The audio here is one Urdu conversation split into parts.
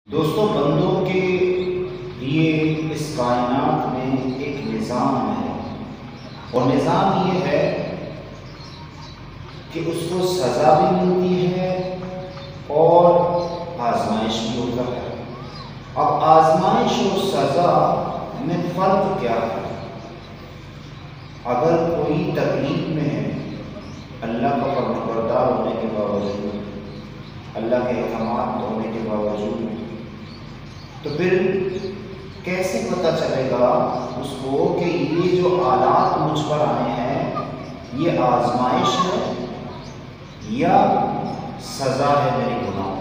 دوستوں، بندوں کے لیے اس کائنات میں ایک نظام ہے، اور نظام یہ ہے کہ اس کو سزا بھی ملتی ہے اور آزمائش بھی ہوتا ہے۔ اب آزمائش اور سزا میں فرق کیا ہے؟ اگر کوئی تکلیف میں ہے، اللہ کا فرمانبردار ہونے کے باوجود، اللہ کے احکامات ہونے کے باوجود، تو پھر کیسے پتہ چلے گا اس کو کہ یہ جو حالات مجھ پر آئے ہیں یہ آزمائش ہے یا سزا ہے میرے گناہوں؟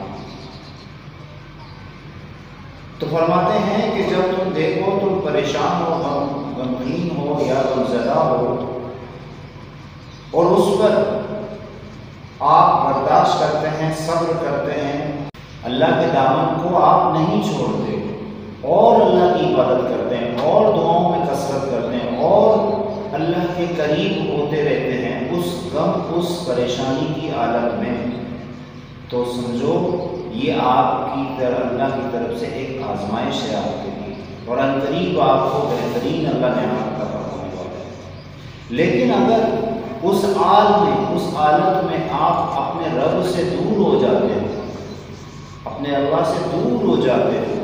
تو فرماتے ہیں کہ جب تم دیکھو تم پریشان ہو، غمگین ہو یا غمزدہ ہو، اور اس پر آپ برداشت کرتے ہیں، صبر کرتے ہیں، اللہ کے دامن کو آپ نہیں چھوڑتے اور اللہ کی عبادت کرتے ہیں اور دعاؤں میں کثرت کرتے ہیں اور اللہ کے قریب ہوتے رہتے ہیں اس غم، اس پریشانی کی حالت میں، تو سمجھو یہ آپ کی طرف، اللہ کی طرف سے ایک آزمائش ہے آپ کے لیے، اور عنقریب آپ کو بہترین اللہ نعمت عطا فرمانے والا ہے۔ لیکن اگر اس حال میں، اس حالت میں آپ اپنے رب سے دور ہو جاتے ہو، اپنے اللہ سے دور ہو جاتے ہو،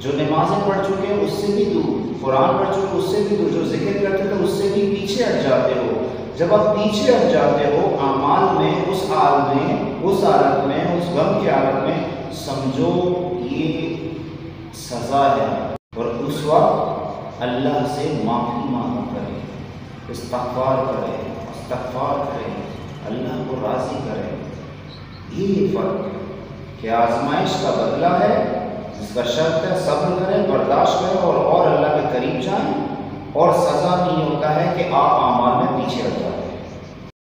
جو نمازیں پڑھ چکے ہیں اس سے بھی دور، قرآن پڑھ چکے اس سے بھی دور، جو ذکر کرتے تھے اس سے بھی پیچھے ہٹ جاتے ہو، جب آپ پیچھے ہٹ جاتے ہو اعمال میں، اس حال میں، اس حالت میں، اس غم کی حالت میں، سمجھو یہ سزا ہے، اور اس وقت اللہ سے معافی مانگا کریں، استغفار کریں، اللہ کو راضی کریں۔ یہ فرق ہے کہ آزمائش کا بدلہ ہے، جس کا شرط ہے صبر کریں، برداشت کریں اور اللہ کے قریب جائیں، اور سزا نہیں ہوتا ہے کہ آپ اعمال میں پیچھے ہٹ جائیں۔